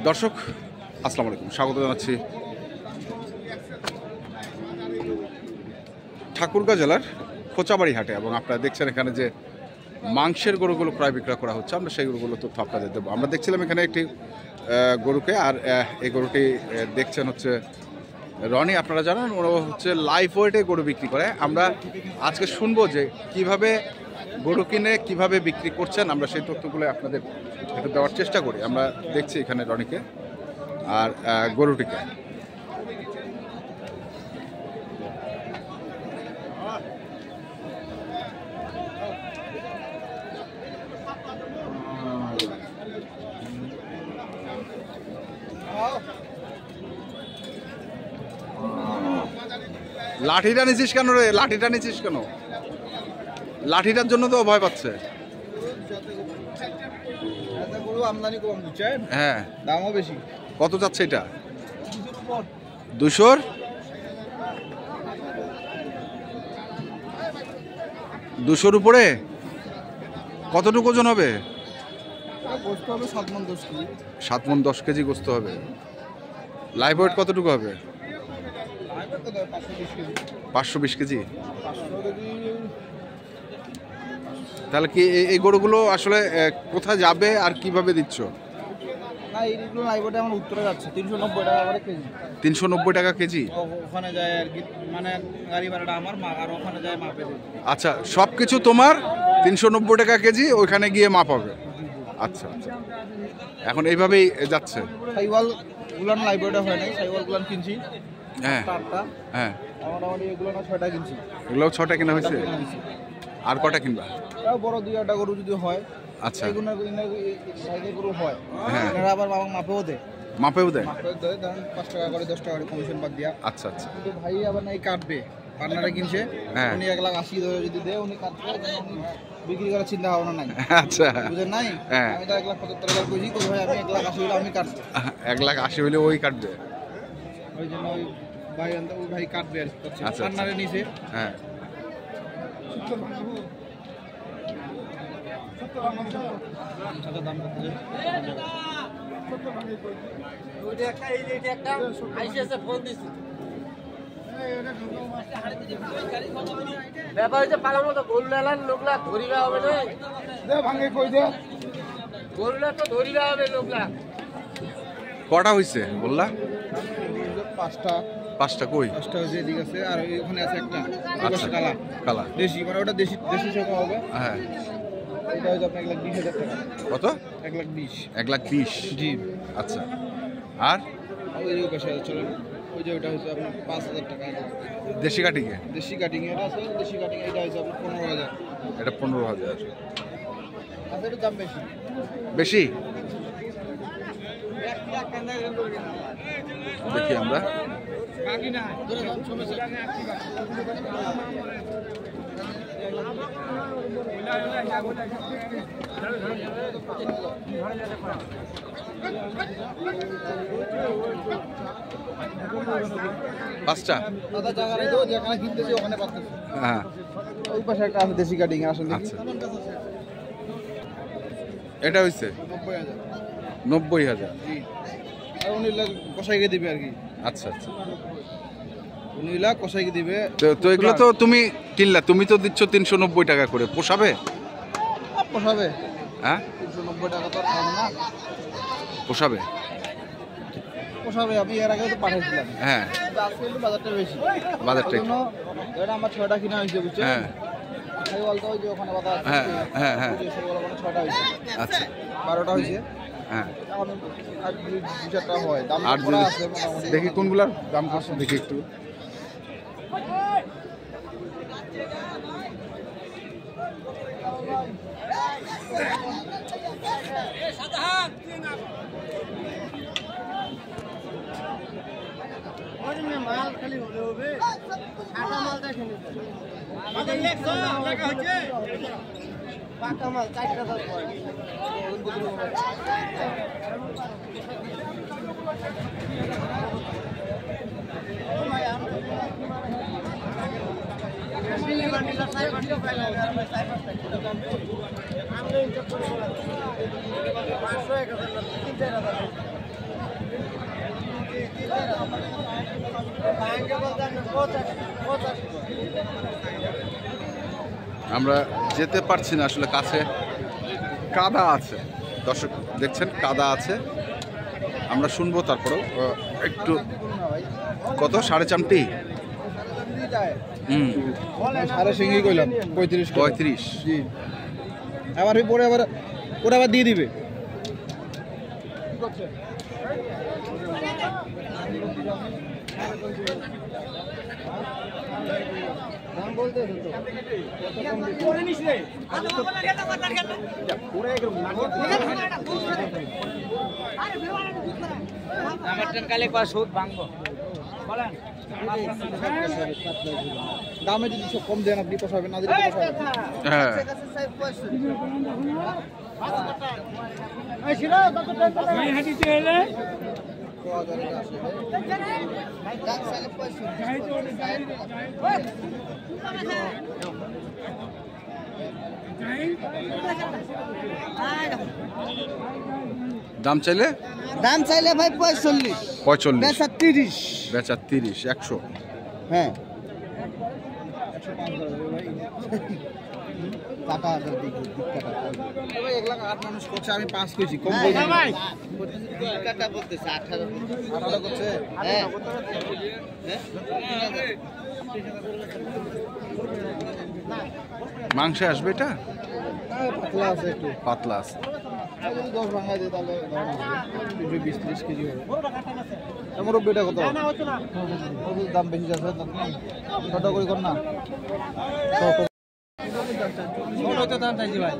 দর্শক আসসালামু আলাইকুম, স্বাগত জানাচ্ছি ঠাকুরগাঁও জেলার কোচাবাড়ি হাটে। এবং আপনারা দেখছেন এখানে যে মাংসের গরুগুলো ক্রয় বিক্রয় করা হচ্ছে, আমরা সেই গরুগুলো তথ্য আপনাদের দেবো। আমরা দেখছিলাম এখানে একটি গরুকে, আর এই গরুটি দেখছেন হচ্ছে রনি। আপনারা জানেন ওরা হচ্ছে লাইভ ওয়েটে গরু বিক্রি করে। আমরা আজকে শুনবো যে কিভাবে গরু কিনে কিভাবে বিক্রি করছেন, আমরা সেই তথ্যগুলো আপনাদের একটু দেওয়ার চেষ্টা করি। আমরা দেখছি এখানে রনিকে আর গরুটিকে। লাঠিটা নিছিস কেন রে? লাঠিটা নিছিস কেন? লাঠিটার জন্য তো ভয় পাচ্ছে। আমদানি কম, বুঝছেন? হ্যাঁ, দামও বেশি। কত যাচ্ছে এটা? 200? 200-র উপরে? কতটুকু ওজন হবে? গোস্ত হবে 7 মণ 10 কেজি। 7 মণ 10 কেজি গোস্ত হবে। লাইভ ওয়েট কতটুকু হবে? 520 কেজি। তাহলে কি এই গরুগুলো আসলে কোথায় যাবে আর কিভাবে দিচ্ছ? না, এইগুলো লাইভ ওয়েটে আমার উত্তরে যাচ্ছে 390 টাকা করে কেজি। 390 টাকা কেজি? ওখানে যায় আর কি, মানে গাড়ি ভাড়াটা আমার, আর ওখানে যায় মাপে দেবে। আচ্ছা, সব কিছু তোমার 390 টাকা কেজি, ওইখানে গিয়ে মাপ হবে। আচ্ছা আচ্ছা, এখন এইভাবেই যাচ্ছে। সাইওয়াল গুলান লাইভ ওয়েটে হয় নাই, সাইওয়াল গুলান কিনছি। হ্যাঁ হ্যাঁ, মোটামুটি এগুলো না 6টা কিনছি। এগুলো 6টা কেনা হয়েছে। আর কটা কিনবা? তাও বড় 2-8টা গরু যদি হয়। আচ্ছা, এগুলো সাইজের গরু হয়। হ্যাঁ, এরা আবার বাবা মাপেও দেয়। মাপেও দেয়? মাপেও দেয়, ধরেন 5 টাকা করে 10 টাকা করে কমিশন বাদ দিয়া। আচ্ছা আচ্ছা, কিন্তু ভাই আবার নাই কাটবে, পার্টনারে কিনছে। হ্যাঁ, উনি 1,80,000 ধরে যদি দেয়, উনি কাটবে, উনি বিক্রি করার চিন্তা ভাবনা নাই। আচ্ছা, বুঝেন নাই? হ্যাঁ, আমি তো 1,75,000 টাকা কইছি, তো ভাই আমি 1,80,000 হলে আমি কাটবো। 1,80,000 হলে ওই কাটবে। ওই জন্য ওই ভাই আনতে, ওই ভাই কাটবে আর কি। আচ্ছা, পার্টনারে নিছে। হ্যাঁ, আচ্ছা, দাম কত যায়? ব্যাপার হচ্ছে পালার মতো গরু লালান লোকলা ধরিবা হবে না, ভাঙে কই দে। গরুলা তো ধরিবা হবে লোকলা। কটা হয়েছে বললা? 5টা কই? 5টা হয়েছে, এদিকে আছে, আর ওইখানে আছে একটা। আচ্ছা, কালা কালা দেশি, মানে ওটা দেশি দেশি সংখ্যা হবে। হ্যাঁ, এটা হচ্ছে আপনার 1,20,000 টাকা। কত? 1,20,000। 1,20,000? জি। আচ্ছা, আর ওই যে পাশে চলেন, ওই যে ওটা হচ্ছে আপনার 5,000 টাকা। দেশি কাটিংয়ে? দেশি কাটিং এটা আছে, দেশি কাটিং এটা হচ্ছে আপনার 15,000। এটা 15,000। আচ্ছা, এটা দাম বেশি। বেশি? দেখি আমরা। পাঁচটা? দাদা জায়গা নেই তো, যেখানে কিনতেছি ওখানে পাচ্ছেছি। হ্যাঁ, ওই পাশে একটা আছে দেশি কাটিং, আসেন দেখি। আচ্ছা, এটা হয়েছে 90,000। 90,000? জি। আর 19 লাখ কষাইকে দিবে আর কি। আচ্ছা আচ্ছা, 19 লাখ কষাইকে দিবে। তো এগুলো তো তুমি কিনলা, তুমি তো দিচ্ছ 390 টাকা করে, পোষাবে? পোষাবে? হ্যাঁ, 390 টাকা তো আর কম না। পোষাবে? পোষাবে, আমি এর আগে তো পাঠাইছিলাম। হ্যাঁ, কিন্তু আজকে একটু বাজারটা বেশি। বাজারটা ওই জন্য এটা আমার 6টা কিনা হয়েছে, বুঝছেন? হ্যাঁ সেই বলতে ওই যে ওখানে বাজার আছে, হ্যাঁ হ্যাঁ হ্যাঁ, ওই যে সেই ওখানে 6টা হয়েছে। আচ্ছা, 12টা হয়েছে। হ্যাঁ। এখন আর 2-4টা হয়, দাম আর করা যদি আছে মোটামুটি। দেখি কোনগুলার দাম কত, দেখি একটু। মাল খালি হলে হবে, সাদা মাল দেখেন, পাকা মাল 4টা 10 হয়। আমরা যেতে পারছি না আসলে, কাছে কাদা আছে, দর্শক দেখছেন কাদা আছে, আমরা শুনবো তারপরেও একটু। কত? 4.5? সাড়ে সিঙ্গি কইলাম 35। 35। জি, আবার পরে আবার ওরা আবার দিয়ে দিবে। দামে যদি সব কম দেন আপনি পোষাবেন, না দিলে পোষাবেন। হ্যাঁ, দাম চাইলে দাম চাইলে ভাই 45, 45, বেচা 30। বেচা 30, 100। হ্যাঁ, টাকা ভাই 1 লাখ 8 মানুষ করছে, আমি 5 কইছি, কম বলছি ভাই। টাকা বলতেছে 18 করছে। হ্যাঁ, মাংসে আসবে এটা? পাতলা আছে একটু, পাতলা আছে। যদি 10 ভাঙাই দেয় তাহলে 20-30 কেজি হবে। মুরব্বিটা কত? দাম বেশি যাচ্ছে, ছোট করে কর না। দাম চাইছি ভাই।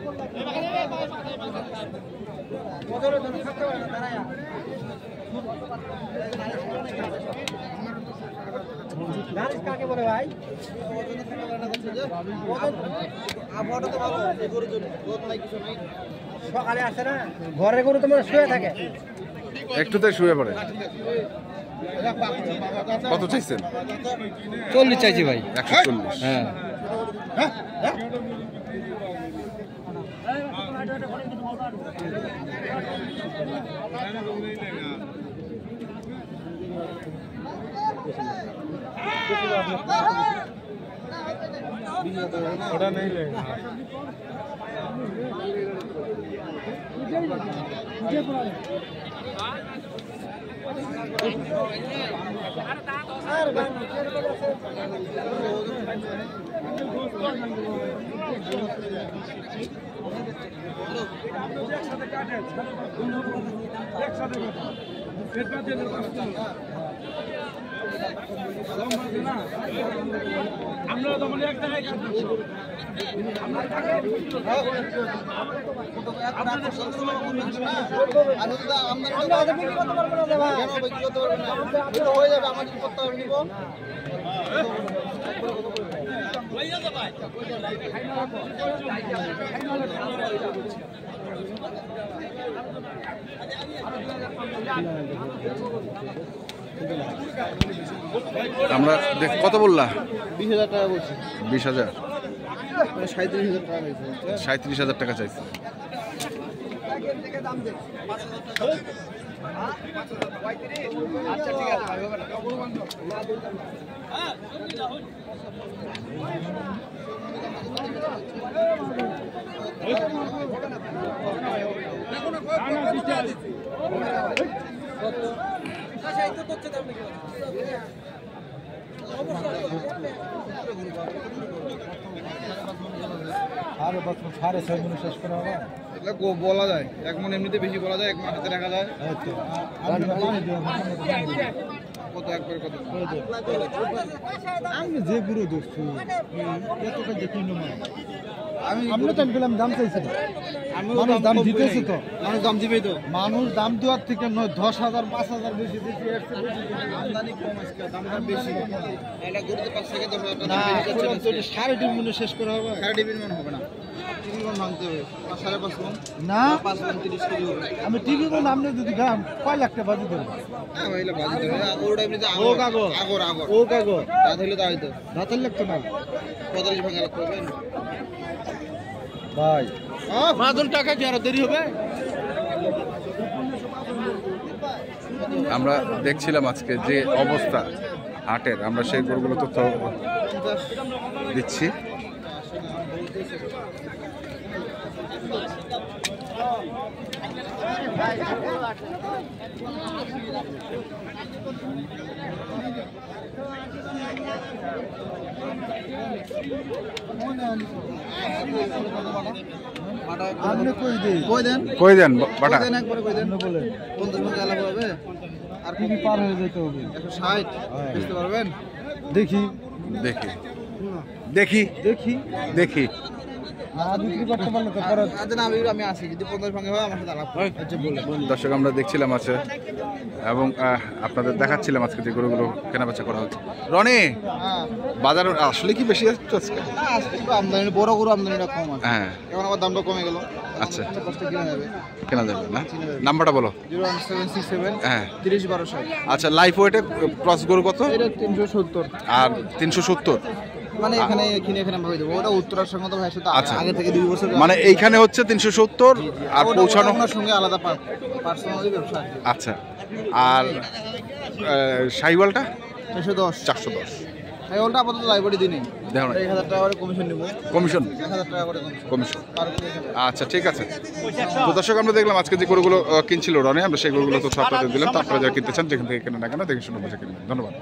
কাকে বলে ভাই? সকালে আসে না, ঘরের গরু তোমার শুয়ে থাকে, একটুতে শুয়ে পড়ে। কত চাইছেন? 40 চাইছি ভাই। 140। হ্যাঁ, ওটা নেই লে আমরা তো মানে এক টাকায় কাটছি আমরা দেখ কত বললা? 20,000 টাকা বলছি। 20,000? 37,000 টাকা হয়েছে। 37,000 টাকা চাইছে। আচ্ছা ঠিক আছে, বলা যায় 1 মন এমনিতে বেশি বলা যায়, 1 মন হাতে রাখা যায়। কত একবার কত আমি যে গুরু দেখছি এতটা দেখি না আমি আমরা তো বললাম দাম চাইছি, মানুষ দাম দিতেছে তো, মানুষ দাম দিবেই তো, মানুষ দাম দেওয়ার থেকে নয় 10,000 5,000 বেশি দিচ্ছি, আমদানি কম আজকে, দামটা বেশি। এটা গরুতে 5 থেকে 10,000 টাকা বেশি যাচ্ছে, 3.5 মনে শেষ করা হবে, 3.5 মন হবে না, 3 মন ভাঙতে হবে, 5.5 মন না, 5 মন 30 কেজি হবে। আমি টিভি কোন নামনে যদি দাম কয় লাখ টাকা বাজি দেব, হ্যাঁ ভাইলা বাজি দেব, ওটা এমনিতে আগর আগর আগর ও কাগর দাঁত হইলে দাও হইতো, দাঁত লাগতো না, 45 ভাঙা লাগতো ভাই। 5 টাকা কি আর দেরি হবে? আমরা দেখছিলাম আজকে যে অবস্থা হাটের, আমরা সেই গরুগুলো তথ্য দিচ্ছি। আপনি কই দেন কই দেন বাটা? একবারে কই দেন বলেন 50 টাকা আলাদা হবে আর কি পার হয়ে যেতে হবে 160 বুঝতে পারবেন। দেখি দেখি দেখি দেখি দেখি না বিক্রি করতে পারলে তো পরে আজ না আমি আসি যদি 50 ভাঙে হয় আমার সাথে আলাপ আচ্ছা বলে দর্শক আমরা দেখছিলাম আছে এবং আপনাদের দেখাচ্ছিলাম আজকে যে গরুগুলো কেনাবেচা করা হচ্ছে। রনি, হ্যাঁ বাজার আসলে কি বেশি যাচ্ছে আজকে? আজকে একটু আমদানি বড় গরু আমদানিটা কম আছে হ্যাঁ, এখন আমার দামটা কমে গেল। আচ্ছা কষ্ট কিনা যাবে কেনা যাবে না? নাম্বারটা বলো। 01767 হ্যাঁ 30 1260 আচ্ছা, লাইফ ওয়েটে ক্রস গরু কত? এটা 370 আর 370 মানে এখানে এখানে ভাবে দেবো ওটা উত্তরার সঙ্গে তো ভাই সাথে আচ্ছা। আগে থেকে 2 বছর মানে এইখানে হচ্ছে 370 আর পৌঁছানো। ওনার সঙ্গে আলাদা পার্সোনালি ব্যবসা আচ্ছা, আর সাইওয়ালটা 410 410 এই ওলটা আপাতত লাইব্রেরি দিনই দেখো না, 1000 টাকা করে কমিশন নেব। কমিশন 1000 টাকা করে কমিশন। পার করে আচ্ছা ঠিক আছে। তো দর্শক আমরা দেখলাম আজকে যে গরুগুলো কিনছিল রনি, আমরা সেই গরুগুলো তো আপনাদের দিলাম। তো আপনারা যারা কিনতে চান যেখান থেকে কেনেন না কেন দেখে শুনে বুঝে কিনবেন। ধন্যবাদ।